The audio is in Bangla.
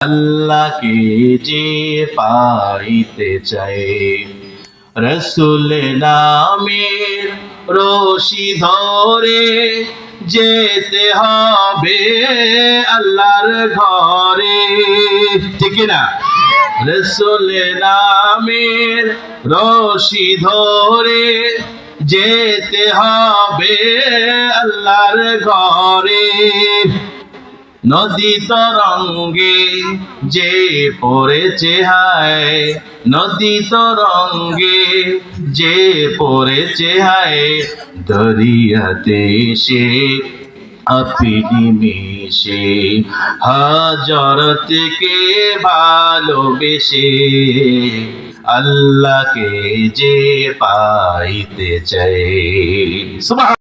আল্লাহকে যে পাইতে চাই, রসুল নামের রশি ধরে যেতে হবে আল্লাহর ঘরে, ঠিক না? রসুল নামের রশি ধরে যেতে হবে আল্লাহর ঘরে। নদী তরঙ্গে যে পড়েছে হায়, নদী তরঙ্গে যে পড়েছে হায়, দরিয়াতে সে আপনি মিশে হযরতকে ভালোবেসে, আল্লাহকে যে পাইতে চায়।